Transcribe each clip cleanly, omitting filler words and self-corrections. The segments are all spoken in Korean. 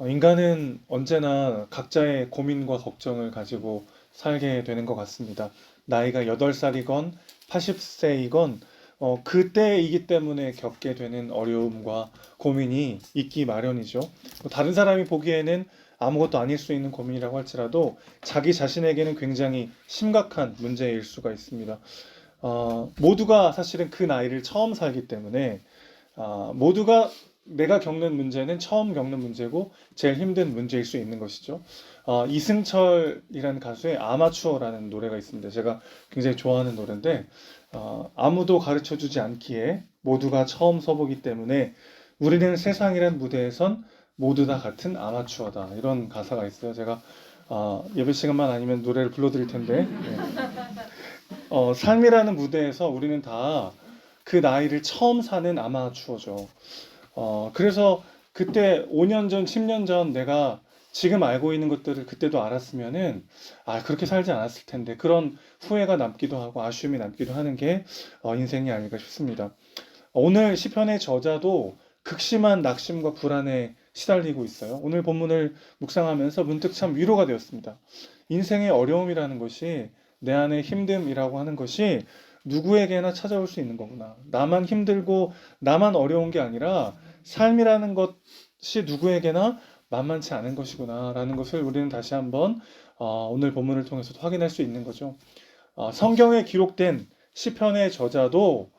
인간은 언제나 각자의 고민과 걱정을 가지고 살게 되는 것 같습니다. 나이가 8살이건 80세이건 그때이기 때문에 겪게 되는 어려움과 고민이 있기 마련이죠. 다른 사람이 보기에는 아무것도 아닐 수 있는 고민이라고 할지라도 자기 자신에게는 굉장히 심각한 문제일 수가 있습니다. 모두가 사실은 그 나이를 처음 살기 때문에 모두가 내가 겪는 문제는 처음 겪는 문제고 제일 힘든 문제일 수 있는 것이죠. 이승철이라는 가수의 아마추어라는 노래가 있습니다. 제가 굉장히 좋아하는 노래인데 아무도 가르쳐주지 않기에 모두가 처음 서보기 때문에 우리는 세상이란 무대에선 모두 다 같은 아마추어다. 이런 가사가 있어요. 제가 예배 시간만 아니면 노래를 불러드릴 텐데 삶이라는 무대에서 우리는 다 그 나이를 처음 사는 아마추어죠. 그래서 그때 5년 전, 10년 전 내가 지금 알고 있는 것들을 그때도 알았으면은, 그렇게 살지 않았을 텐데, 그런 후회가 남기도 하고 아쉬움이 남기도 하는 게 인생이 아닐까 싶습니다. 오늘 시편의 저자도 극심한 낙심과 불안에 시달리고 있어요. 오늘 본문을 묵상하면서 문득 참 위로가 되었습니다. 인생의 어려움이라는 것이 내 안의 힘듦이라고 하는 것이 누구에게나 찾아올 수 있는 거구나. 나만 힘들고 나만 어려운 게 아니라 삶이라는 것이 누구에게나 만만치 않은 것이구나 라는 것을 우리는 다시 한번 오늘 본문을 통해서도 확인할 수 있는 거죠. 성경에 기록된 시편의 저자도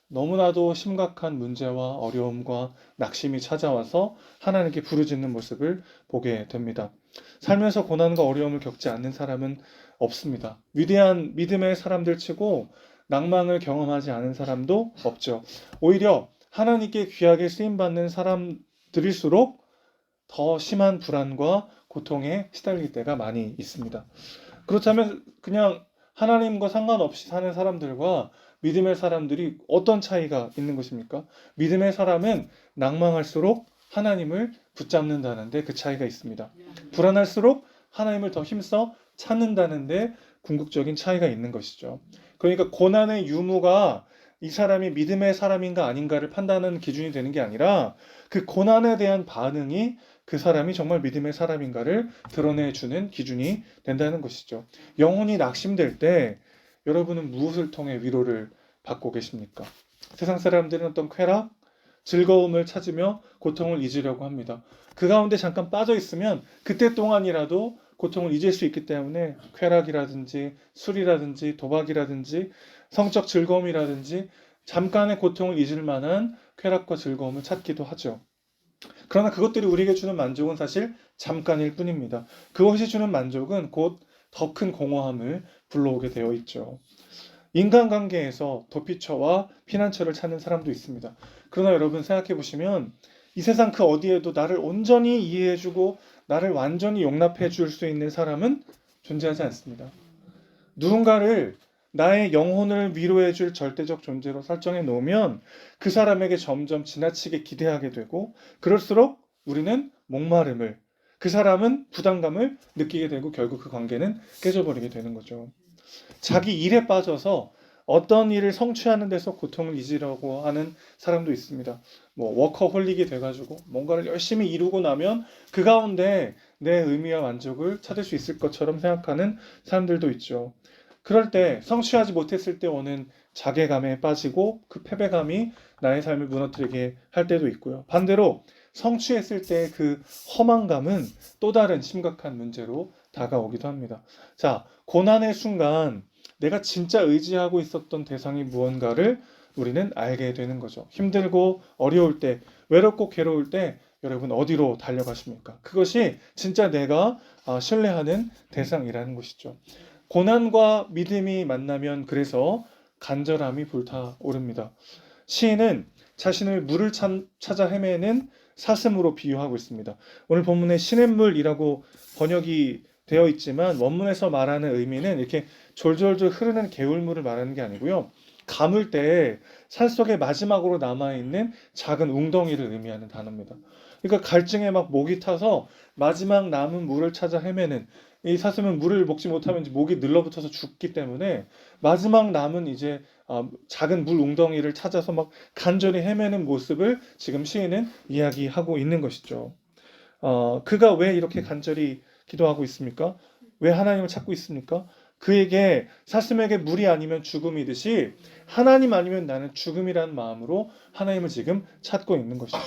너무나도 심각한 문제와 어려움과 낙심이 찾아와서 하나님께 부르짖는 모습을 보게 됩니다. 살면서 고난과 어려움을 겪지 않는 사람은 없습니다. 위대한 믿음의 사람들 치고 낭망을 경험하지 않은 사람도 없죠. 오히려 하나님께 귀하게 쓰임받는 사람들일수록 더 심한 불안과 고통에 시달릴 때가 많이 있습니다. 그렇다면 그냥 하나님과 상관없이 사는 사람들과 믿음의 사람들이 어떤 차이가 있는 것입니까? 믿음의 사람은 낭망할수록 하나님을 붙잡는다는데 그 차이가 있습니다. 불안할수록 하나님을 더 힘써 찾는다는데 궁극적인 차이가 있는 것이죠. 그러니까 고난의 유무가 이 사람이 믿음의 사람인가 아닌가를 판단하는 기준이 되는 게 아니라 그 고난에 대한 반응이 그 사람이 정말 믿음의 사람인가를 드러내주는 기준이 된다는 것이죠. 영혼이 낙심될 때 여러분은 무엇을 통해 위로를 받고 계십니까? 세상 사람들은 어떤 쾌락, 즐거움을 찾으며 고통을 잊으려고 합니다. 그 가운데 잠깐 빠져 있으면 그때 동안이라도 고통을 잊을 수 있기 때문에 쾌락이라든지 술이라든지 도박이라든지 성적 즐거움이라든지 잠깐의 고통을 잊을 만한 쾌락과 즐거움을 찾기도 하죠. 그러나 그것들이 우리에게 주는 만족은 사실 잠깐일 뿐입니다. 그것이 주는 만족은 곧 더 큰 공허함을 불러오게 되어 있죠. 인간관계에서 도피처와 피난처를 찾는 사람도 있습니다. 그러나 여러분 생각해 보시면 이 세상 그 어디에도 나를 온전히 이해해주고 나를 완전히 용납해 줄 수 있는 사람은 존재하지 않습니다. 누군가를 나의 영혼을 위로해 줄 절대적 존재로 설정해 놓으면 그 사람에게 점점 지나치게 기대하게 되고 그럴수록 우리는 목마름을 그 사람은 부담감을 느끼게 되고 결국 그 관계는 깨져버리게 되는 거죠. 자기 일에 빠져서 어떤 일을 성취하는 데서 고통을 잊으려고 하는 사람도 있습니다. 워커홀릭이 돼가지고 뭔가를 열심히 이루고 나면 그 가운데 내 의미와 만족을 찾을 수 있을 것처럼 생각하는 사람들도 있죠. 그럴 때 성취하지 못했을 때 오는 자괴감에 빠지고 그 패배감이 나의 삶을 무너뜨리게 할 때도 있고요. 반대로 성취했을 때 그 허망감은 또 다른 심각한 문제로 다가오기도 합니다. 자, 고난의 순간 내가 진짜 의지하고 있었던 대상이 무언가를 우리는 알게 되는 거죠. 힘들고 어려울 때, 외롭고 괴로울 때 여러분 어디로 달려가십니까? 그것이 진짜 내가 신뢰하는 대상이라는 것이죠. 고난과 믿음이 만나면 그래서 간절함이 불타오릅니다. 시인은 자신을 물을 찾아 헤매는 사슴으로 비유하고 있습니다. 오늘 본문에 시냇물이라고 번역이 되어 있지만 원문에서 말하는 의미는 이렇게 졸졸졸 흐르는 개울물을 말하는 게 아니고요. 가물 때 산속에 마지막으로 남아있는 작은 웅덩이를 의미하는 단어입니다. 그러니까 갈증에 막 목이 타서 마지막 남은 물을 찾아 헤매는 이 사슴은 물을 먹지 못하면 목이 늘러붙어서 죽기 때문에 마지막 남은 이제 작은 물 웅덩이를 찾아서 막 간절히 헤매는 모습을 지금 시인은 이야기하고 있는 것이죠. 그가 왜 이렇게 간절히 기도하고 있습니까? 왜 하나님을 찾고 있습니까? 그에게 사슴에게 물이 아니면 죽음이듯이 하나님 아니면 나는 죽음이라는 마음으로 하나님을 지금 찾고 있는 것이죠.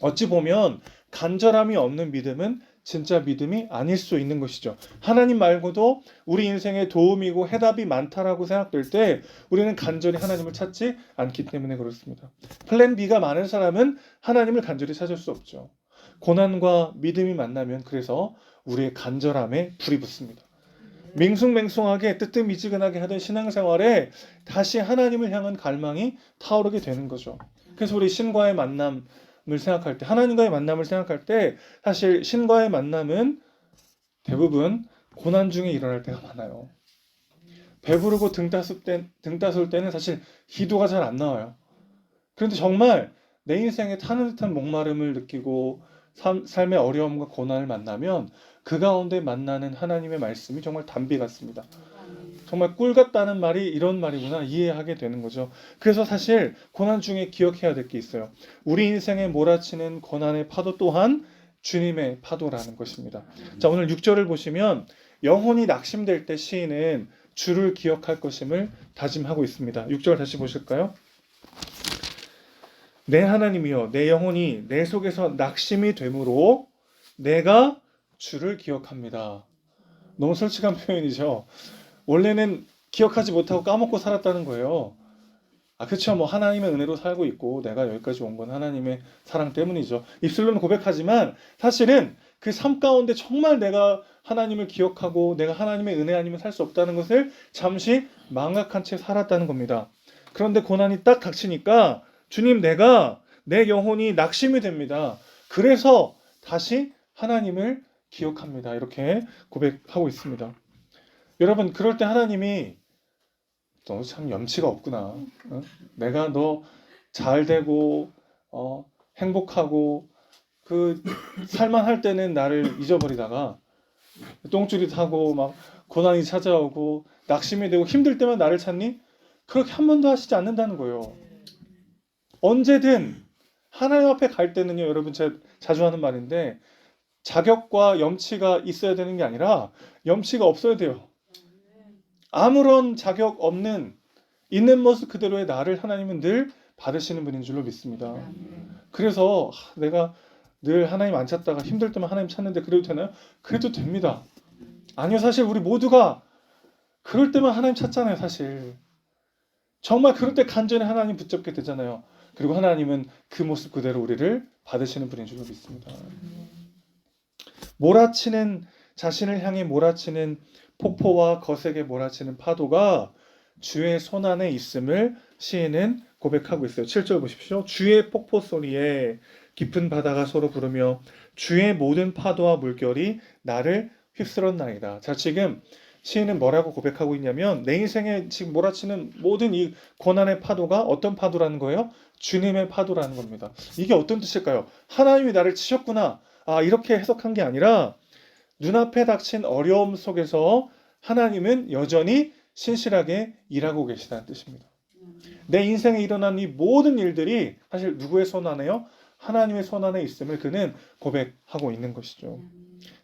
어찌 보면 간절함이 없는 믿음은 진짜 믿음이 아닐 수 있는 것이죠. 하나님 말고도 우리 인생에 도움이고 해답이 많다라고 생각될 때 우리는 간절히 하나님을 찾지 않기 때문에 그렇습니다. 플랜 B가 많은 사람은 하나님을 간절히 찾을 수 없죠. 고난과 믿음이 만나면 그래서 우리의 간절함에 불이 붙습니다. 맹숭맹숭하게 뜨뜻미지근하게 하던 신앙생활에 다시 하나님을 향한 갈망이 타오르게 되는 거죠. 그래서 우리 신과의 만남을 생각할 때, 하나님과의 만남을 생각할 때 사실 신과의 만남은 대부분 고난 중에 일어날 때가 많아요. 배부르고 등 따스울 때는 사실 기도가 잘 안 나와요. 그런데 정말 내 인생에 타는 듯한 목마름을 느끼고 삶의 어려움과 고난을 만나면 그 가운데 만나는 하나님의 말씀이 정말 담비 같습니다. 정말 꿀 같다는 말이 이런 말이구나 이해하게 되는 거죠. 그래서 사실 고난 중에 기억해야 될 게 있어요. 우리 인생에 몰아치는 고난의 파도 또한 주님의 파도라는 것입니다. 자, 오늘 6절을 보시면 영혼이 낙심될 때 시인은 주를 기억할 것임을 다짐하고 있습니다. 6절 다시 보실까요? 내 하나님이여 내 영혼이 내 속에서 낙심이 되므로 내가 주를 기억합니다. 너무 솔직한 표현이죠. 원래는 기억하지 못하고 까먹고 살았다는 거예요. 그렇죠. 뭐 하나님의 은혜로 살고 있고 내가 여기까지 온 건 하나님의 사랑 때문이죠. 입술로는 고백하지만 사실은 그 삶 가운데 정말 내가 하나님을 기억하고 내가 하나님의 은혜 아니면 살 수 없다는 것을 잠시 망각한 채 살았다는 겁니다. 그런데 고난이 딱 닥치니까 주님 내 영혼이 낙심이 됩니다. 그래서 다시 하나님을 기억합니다. 이렇게 고백하고 있습니다. 여러분 그럴 때 하나님이 너 참 염치가 없구나. 어? 내가 너 잘 되고 행복하고 그 살만할 때는 나를 잊어버리다가 똥줄이 타고 막 고난이 찾아오고 낙심이 되고 힘들 때만 나를 찾니? 그렇게 한 번도 하시지 않는다는 거예요. 언제든 하나님 앞에 갈 때는요, 여러분 제가 자주 하는 말인데 자격과 염치가 있어야 되는 게 아니라 염치가 없어야 돼요. 아무런 자격 없는 있는 모습 그대로의 나를 하나님은 늘 받으시는 분인 줄로 믿습니다. 그래서 내가 늘 하나님 안 찾다가 힘들 때만 하나님 찾는데 그래도 되나요? 그래도 됩니다. 아니요, 사실 우리 모두가 그럴 때만 하나님 찾잖아요, 사실. 정말 그럴 때 간절히 하나님 붙잡게 되잖아요. 그리고 하나님은 그 모습 그대로 우리를 받으시는 분인 줄로 믿습니다. 자신을 향해 몰아치는 폭포와 거세게 몰아치는 파도가 주의 손안에 있음을 시인은 고백하고 있어요. 7절 보십시오. 주의 폭포 소리에 깊은 바다가 서로 부르며 주의 모든 파도와 물결이 나를 휩쓸었나이다. 자, 지금 시인은 뭐라고 고백하고 있냐면 내 인생에 지금 몰아치는 모든 이 고난의 파도가 어떤 파도라는 거예요? 주님의 파도라는 겁니다. 이게 어떤 뜻일까요? 하나님이 나를 치셨구나. 이렇게 해석한 게 아니라 눈앞에 닥친 어려움 속에서 하나님은 여전히 신실하게 일하고 계시다는 뜻입니다. 내 인생에 일어난 이 모든 일들이 사실 누구의 손 안에요? 하나님의 손 안에 있음을 그는 고백하고 있는 것이죠.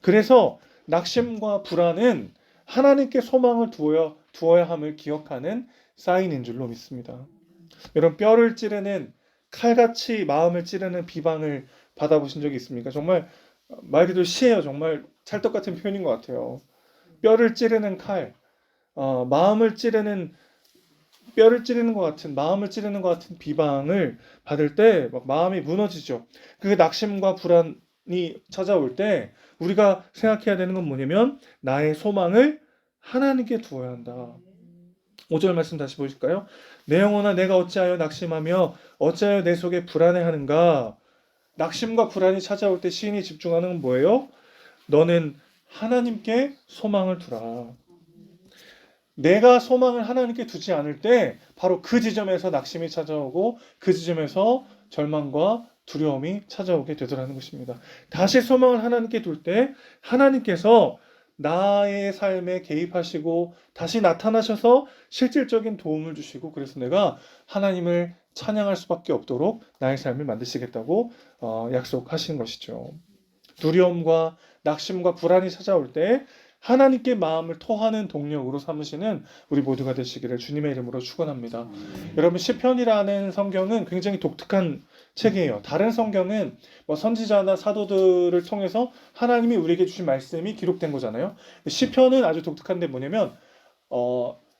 그래서 낙심과 불안은 하나님께 소망을 두어야 함을 기억하는 사인인 줄로 믿습니다. 여러분 뼈를 찌르는 칼같이 마음을 찌르는 비방을 받아보신 적이 있습니까? 정말 말 그대로 시예요. 정말 찰떡 같은 표현인 것 같아요. 뼈를 찌르는 칼, 뼈를 찌르는 것 같은, 마음을 찌르는 것 같은 비방을 받을 때 막 마음이 무너지죠. 그 낙심과 불안이 찾아올 때 우리가 생각해야 되는 건 뭐냐면 나의 소망을 하나님께 두어야 한다. 5절 말씀 다시 보실까요? 내 영혼아 내가 어찌하여 낙심하며 어찌하여 내 속에 불안해하는가? 낙심과 불안이 찾아올 때 시인이 집중하는 건 뭐예요? 너는 하나님께 소망을 두라. 내가 소망을 하나님께 두지 않을 때 바로 그 지점에서 낙심이 찾아오고 그 지점에서 절망과 두려움이 찾아오게 되더라는 것입니다. 다시 소망을 하나님께 둘 때 하나님께서 나의 삶에 개입하시고 다시 나타나셔서 실질적인 도움을 주시고 그래서 내가 하나님을 찬양할 수밖에 없도록 나의 삶을 만드시겠다고 약속하시는 것이죠. 두려움과 낙심과 불안이 찾아올 때 하나님께 마음을 토하는 동력으로 삼으시는 우리 모두가 되시기를 주님의 이름으로 축원합니다. 여러분, 시편이라는 성경은 굉장히 독특한 책이에요. 다른 성경은 뭐 선지자나 사도들을 통해서 하나님이 우리에게 주신 말씀이 기록된 거잖아요. 시편은 아주 독특한데 뭐냐면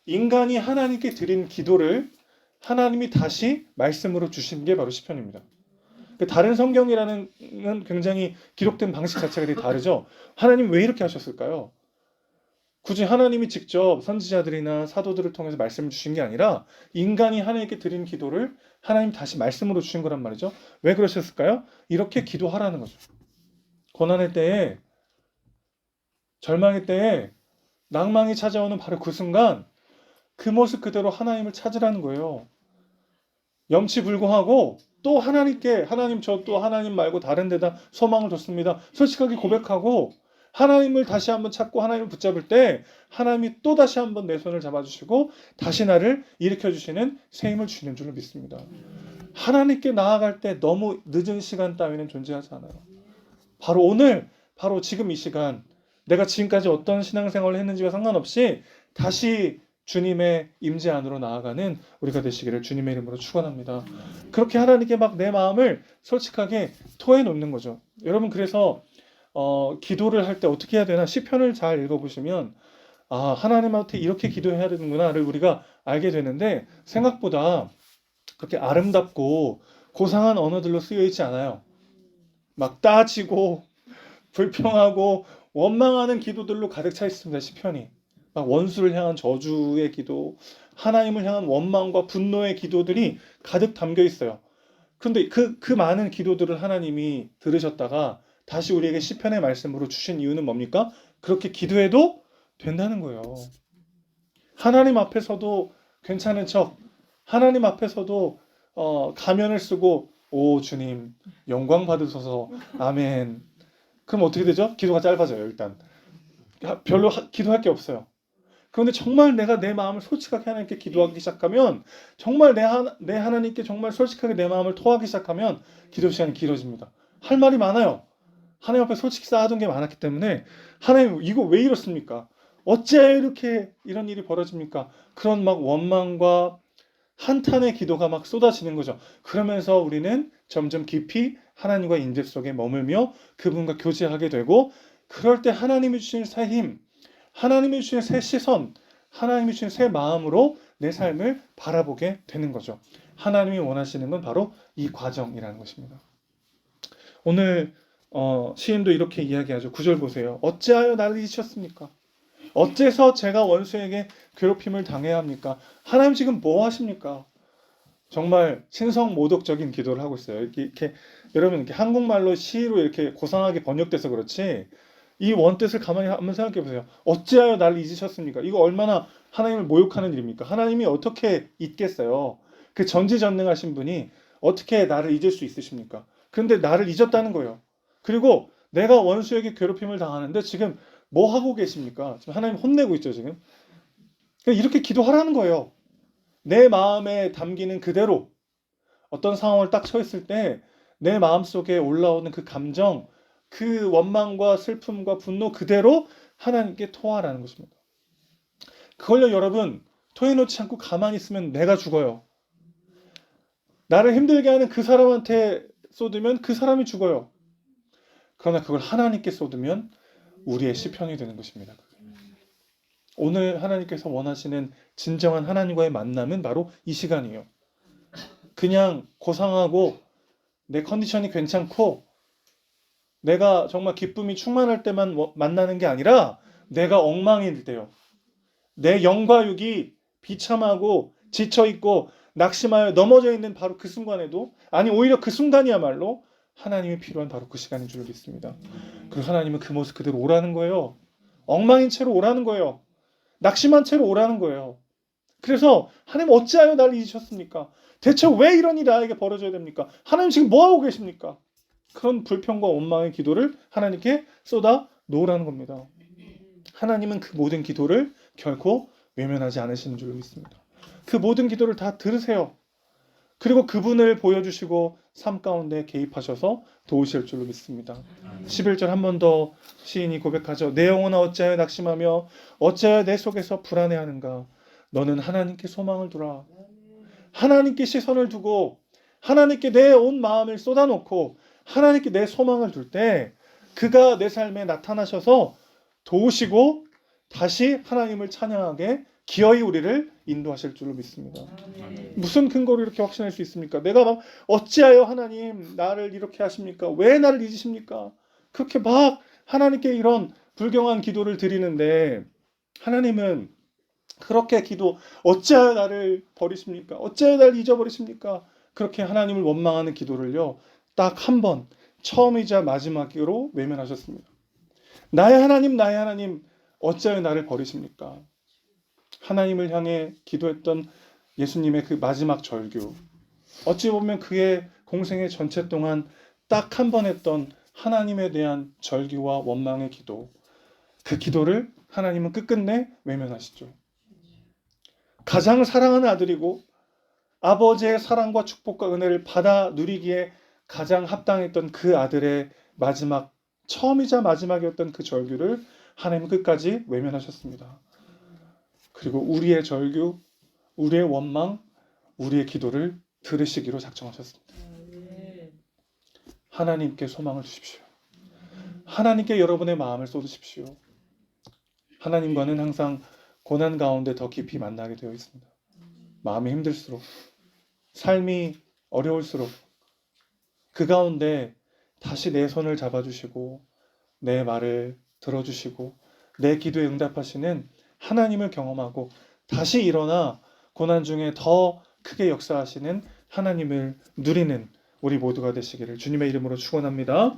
인간이 하나님께 드린 기도를 하나님이 다시 말씀으로 주신 게 바로 시편입니다. 다른 성경이라는 건 굉장히 기록된 방식 자체가 되게 다르죠. 하나님 왜 이렇게 하셨을까요? 굳이 하나님이 직접 선지자들이나 사도들을 통해서 말씀을 주신 게 아니라 인간이 하나님께 드린 기도를 하나님 다시 말씀으로 주신 거란 말이죠. 왜 그러셨을까요? 이렇게 기도하라는 거죠. 고난의 때에, 절망의 때에, 낭망이 찾아오는 바로 그 순간 그 모습 그대로 하나님을 찾으라는 거예요. 염치불구하고 또 하나님께, 하나님 저 또 하나님 말고 다른 데다 소망을 뒀습니다. 솔직하게 고백하고 하나님을 다시 한번 찾고 하나님을 붙잡을 때 하나님이 또 다시 한번 내 손을 잡아주시고 다시 나를 일으켜주시는 새 힘을 주시는 줄로 믿습니다. 하나님께 나아갈 때 너무 늦은 시간 따위는 존재하지 않아요. 바로 오늘, 바로 지금 이 시간, 내가 지금까지 어떤 신앙생활을 했는지와 상관없이 다시 주님의 임재 안으로 나아가는 우리가 되시기를 주님의 이름으로 축원합니다. 그렇게 하나님께 막 내 마음을 솔직하게 토해 놓는 거죠. 여러분, 그래서 기도를 할 때 어떻게 해야 되나 시편을 잘 읽어보시면 하나님한테 이렇게 기도해야 되는구나를 우리가 알게 되는데 생각보다 그렇게 아름답고 고상한 언어들로 쓰여 있지 않아요. 막 따지고 불평하고 원망하는 기도들로 가득 차 있습니다. 시편이. 막 원수를 향한 저주의 기도, 하나님을 향한 원망과 분노의 기도들이 가득 담겨 있어요. 그런데 그 많은 기도들을 하나님이 들으셨다가 다시 우리에게 시편의 말씀으로 주신 이유는 뭡니까? 그렇게 기도해도 된다는 거예요. 하나님 앞에서도 괜찮은 척, 하나님 앞에서도 가면을 쓰고 오 주님 영광 받으소서 아멘. 그럼 어떻게 되죠? 기도가 짧아져요. 일단 별로 기도할 게 없어요. 그런데 정말 내가 내 마음을 솔직하게 하나님께 기도하기 시작하면 정말 내 하나님께 정말 솔직하게 내 마음을 토하기 시작하면 기도 시간이 길어집니다. 할 말이 많아요. 하나님 앞에 솔직히 쌓아둔 게 많았기 때문에 하나님 이거 왜 이렇습니까? 어째 이렇게 이런 일이 벌어집니까? 그런 막 원망과 한탄의 기도가 막 쏟아지는 거죠. 그러면서 우리는 점점 깊이 하나님과 인접 속에 머물며 그분과 교제하게 되고 그럴 때 하나님이 주신 새 힘, 하나님이 주신 새 시선, 하나님이 주신 새 마음으로 내 삶을 바라보게 되는 거죠. 하나님이 원하시는 건 바로 이 과정이라는 것입니다. 오늘 시인도 이렇게 이야기하죠. 9절 보세요. 어찌하여 나를 잊으셨습니까? 어째서 제가 원수에게 괴롭힘을 당해야 합니까? 하나님 지금 뭐 하십니까? 정말 신성모독적인 기도를 하고 있어요. 이렇게 여러분 이렇게 한국말로 시로 이렇게 고상하게 번역돼서 그렇지 이 원뜻을 가만히 한번 생각해 보세요. 어찌하여 나를 잊으셨습니까? 이거 얼마나 하나님을 모욕하는 일입니까? 하나님이 어떻게 잊겠어요? 그 전지전능하신 분이 어떻게 나를 잊을 수 있으십니까? 그런데 나를 잊었다는 거예요. 그리고 내가 원수에게 괴롭힘을 당하는데 지금 뭐 하고 계십니까? 지금 하나님 혼내고 있죠, 지금. 이렇게 기도하라는 거예요. 내 마음에 담기는 그대로 어떤 상황을 딱 처했을 때 내 마음속에 올라오는 그 감정, 그 원망과 슬픔과 분노 그대로 하나님께 토하라는 것입니다. 그걸요, 여러분, 토해놓지 않고 가만히 있으면 내가 죽어요. 나를 힘들게 하는 그 사람한테 쏟으면 그 사람이 죽어요. 그러나 그걸 하나님께 쏟으면 우리의 시편이 되는 것입니다. 오늘 하나님께서 원하시는 진정한 하나님과의 만남은 바로 이 시간이에요. 그냥 고상하고 내 컨디션이 괜찮고 내가 정말 기쁨이 충만할 때만 만나는 게 아니라 내가 엉망일 때요. 내 영과 육이 비참하고 지쳐있고 낙심하여 넘어져 있는 바로 그 순간에도 아니 오히려 그 순간이야말로 하나님이 필요한 바로 그 시간인 줄 믿습니다. 그리고 하나님은 그 모습 그대로 오라는 거예요. 엉망인 채로 오라는 거예요. 낙심한 채로 오라는 거예요. 그래서 하나님 어찌하여 나를 잊으셨습니까? 대체 왜 이런 일이 나에게 벌어져야 됩니까? 하나님 지금 뭐하고 계십니까? 그런 불평과 원망의 기도를 하나님께 쏟아 놓으라는 겁니다. 하나님은 그 모든 기도를 결코 외면하지 않으시는 줄로 믿습니다. 그 모든 기도를 다 들으세요. 그리고 그분을 보여주시고 삶 가운데 개입하셔서 도우실 줄로 믿습니다. 11절 한 번 더 시인이 고백하죠. 내 영혼아 어찌하여 낙심하며 어찌하여 내 속에서 불안해하는가. 너는 하나님께 소망을 두라. 하나님께 시선을 두고 하나님께 내 온 마음을 쏟아놓고 하나님께 내 소망을 둘 때 그가 내 삶에 나타나셔서 도우시고 다시 하나님을 찬양하게 기어이 우리를 인도하실 줄로 믿습니다. 무슨 근거로 이렇게 확신할 수 있습니까? 내가 막 어찌하여 하나님 나를 이렇게 하십니까? 왜 나를 잊으십니까? 그렇게 막 하나님께 이런 불경한 기도를 드리는데 하나님은 그렇게 기도 어찌하여 나를 버리십니까? 어찌하여 나를 잊어버리십니까? 그렇게 하나님을 원망하는 기도를요. 딱 한 번 처음이자 마지막으로 외면하셨습니다. 나의 하나님 어찌하여 나를 버리십니까? 하나님을 향해 기도했던 예수님의 그 마지막 절규, 어찌 보면 그의 공생의 전체 동안 딱 한 번 했던 하나님에 대한 절규와 원망의 기도, 그 기도를 하나님은 끝끝내 외면하시죠. 가장 사랑하는 아들이고 아버지의 사랑과 축복과 은혜를 받아 누리기에 가장 합당했던 그 아들의 마지막, 처음이자 마지막이었던 그 절규를 하나님은 끝까지 외면하셨습니다. 그리고 우리의 절규, 우리의 원망, 우리의 기도를 들으시기로 작정하셨습니다. 하나님께 소망을 주십시오. 하나님께 여러분의 마음을 쏟으십시오. 하나님과는 항상 고난 가운데 더 깊이 만나게 되어 있습니다. 마음이 힘들수록, 삶이 어려울수록 그 가운데 다시 내 손을 잡아주시고 내 말을 들어주시고 내 기도에 응답하시는 하나님을 경험하고 다시 일어나 고난 중에 더 크게 역사하시는 하나님을 누리는 우리 모두가 되시기를 주님의 이름으로 축원합니다.